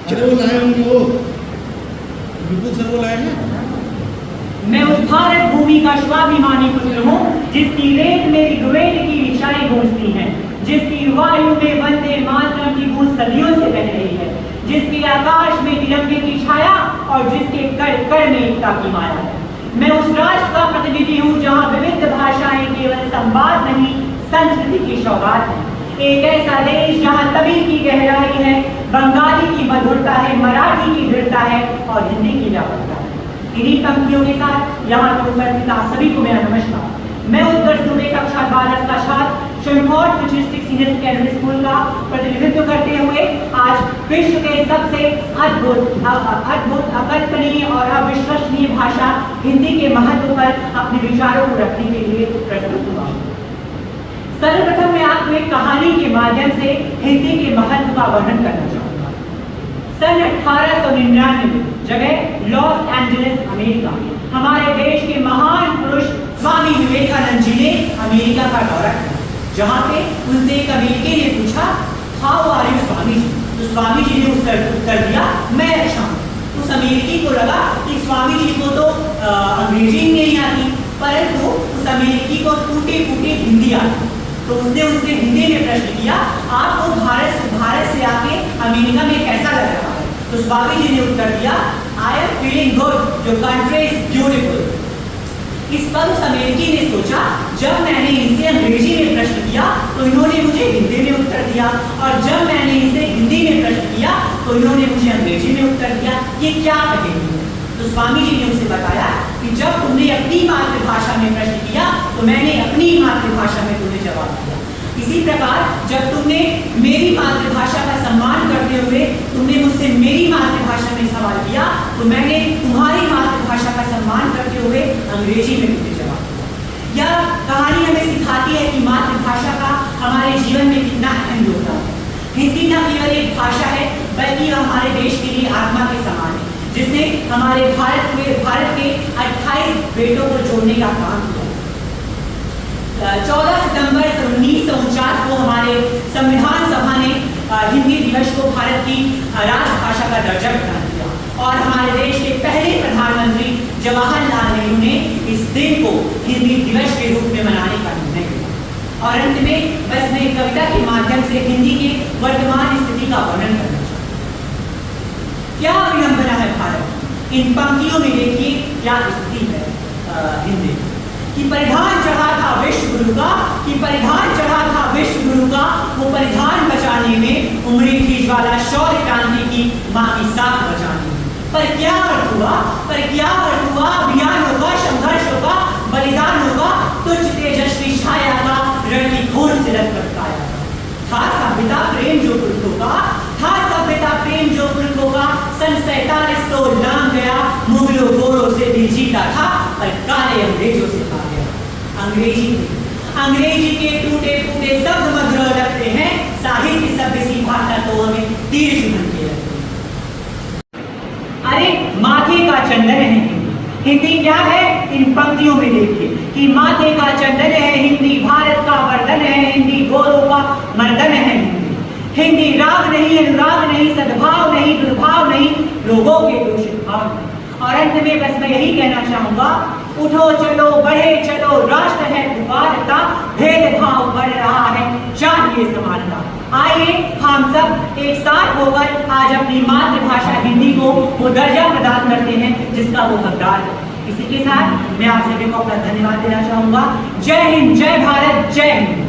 अरे वो लाए होंगे, वो विपुल सर वो लाए हैं। मैं उस भारत भूमि का स्वाभिमानी पुत्र हूँ जिसकी रेत मेरी गुवेद की ऋचाएं गूंजती हैं, जिसकी वायु में वंदे मातरम की गूंज सदियों से बह रही है, जिसके आकाश में तिरंगे की छाया और जिसके कण कण में एकता की माया है। मैं उस राष्ट्र का प्रतिनिधि हूँ जहाँ विविध भाषाएं केवल संवाद नहीं, संस्कृति की सौगात है। एक ऐसा देश जहाँ तमिल की गहराई है, बंगाली की मधुरता है, मराठी की दृढ़ता है और हिंदी की व्यापकता है। इन्हीं पंक्तियों के साथ यहाँ पर उपस्थित आप सभी को मेरा नमस्कार। मैं उत्तर सूबे कक्षा 12 का छात्र शंखौर डिस्ट्रिक्ट सीनियर सेकेंडरी स्कूल का प्रतिनिधित्व करते हुए आज विश्व के सबसे अद्भुत अकल्पनीय और अविश्वसनीय भाषा हिंदी के महत्व पर अपने विचारों को रखने के लिए प्रस्तुत हुआ। सर्वप्रथम मैं आपको एक कहानी के माध्यम से हिंदी के महत्व का वर्णन करना चाहूंगा। सन 1899 जगह लॉस एंजलिस अमेरिका, हमारे देश के महान पुरुष स्वामी विवेकानंद जी ने अमेरिका का दौरा किया, जहाँ पे उनसे एक अमेरिकी ने पूछा, how are you Swami ji? तो स्वामी जी ने उत्तर दिया, मैं अच्छा हूँ। उस अमेरिकी को लगा कि स्वामी जी को तो अंग्रेजी नहीं आती, परंतु उस अमेरिकी को टूटे फूटे हिंदी आती। तो उसने उनसे हिंदी में प्रश्न किया, आपको भारत से आके अमेरिका में कैसा लग रहा है? तो स्वामी जी ने उत्तर दिया, I am feeling good, your country is beautiful. इस पर उस अमेरिकी ने सोचा, जब मैंने इनसे अंग्रेजी में प्रश्न किया तो इन्होंने मुझे हिंदी में उत्तर दिया, और जब मैंने इनसे हिंदी में प्रश्न किया तो इन्होंने मुझे अंग्रेजी में उत्तर दिया, ये क्या कहेंगे? तो स्वामी जी ने उसे बताया कि जब तुमने अपनी मातृभाषा में प्रश्न किया तो मैंने अपनी मातृभाषा में तुम्हें जवाब दिया। इसी प्रकार जब तुमने मेरी मातृभाषा का सम्मान करते हुए तुमने मुझसे मेरी मातृभाषा में सवाल किया तो मैंने तुम्हारी मातृभाषा का सम्मान करते हुए अंग्रेजी में तुम्हें जवाब दिया। यह कहानी हमें सिखाती है कि मातृभाषा का हमारे जीवन में कितना अहम योगदान है। हिंदी न केवल एक भाषा है बल्कि हमारे देश के लिए आत्मा के समान है, जिसने हमारे भारत के 28 बेटों को जोड़ने का काम किया। 14 सितंबर 1949 को हमारे संविधान सभा ने हिंदी दिवस को भारत की राजभाषा का दर्जा प्रदान किया, और हमारे देश के पहले प्रधानमंत्री जवाहरलाल नेहरू ने इस दिन को हिंदी दिवस के रूप में मनाने का निर्णय लिया। और अंत में बस मैं कविता के माध्यम से हिंदी के वर्तमान स्थिति का वर्णन करना चाहूँगा। क्या विडंबना है भारत, इन पंक्तियों में देखिए क्या स्थिति है हिंदी की। परिधान चढ़ा था विश्व गुरु का, कि परिधान चढ़ा था विश्व गुरु का, वो परिधान बचाने में उमड़ी थी ज्वाला शौर्य क्रांति की माँ की साख बचाने में। पर क्या अर्थ हुआ, अभियान होगा, संघर्ष होगा, बलिदान होगा, तुझ तेजस्वी छाया का रण की खून से लटपट काया था सभ्यता प्रेम जो पुरखों का, था सभ्यता प्रेम जो पुरखों का। सन 47 को लांग गया, मुगलों गोरों से दिल जीता था, पर काले अंग्रेजों से हार गया। अंग्रेजी के टूटे फूटे शब्द मधुर लगते हैं, साहित्य सभ्य सी भाषा तो हमें तीर चुभन के लगते हैं। अरे माथे का चंदन है हिंदी क्या है, इन पंक्तियों में देखिए कि माथे का चंदन है हिंदी, भारत का वर्धन है हिंदी, गोरों का मर्दन है हिंदी। राग नहीं, अनुराग नहीं, सद्भाव नहीं, दुर्भाव नहीं, लोगों के दूषित भाव नहीं। और अंत में बस मैं यही कहना चाहूंगा, उठो चलो बढ़े चलो, राष्ट्र है पुकारता, भेदभाव बढ़ रहा है, चाहिए समानता। आइए हम सब एक साथ होकर आज अपनी मातृभाषा हिंदी को वो दर्जा प्रदान करते हैं जिसका वो हकदार है। इसी के साथ मैं आप सभी को अपना धन्यवाद देना चाहूंगा। जय हिंद, जय भारत, जय हिंद।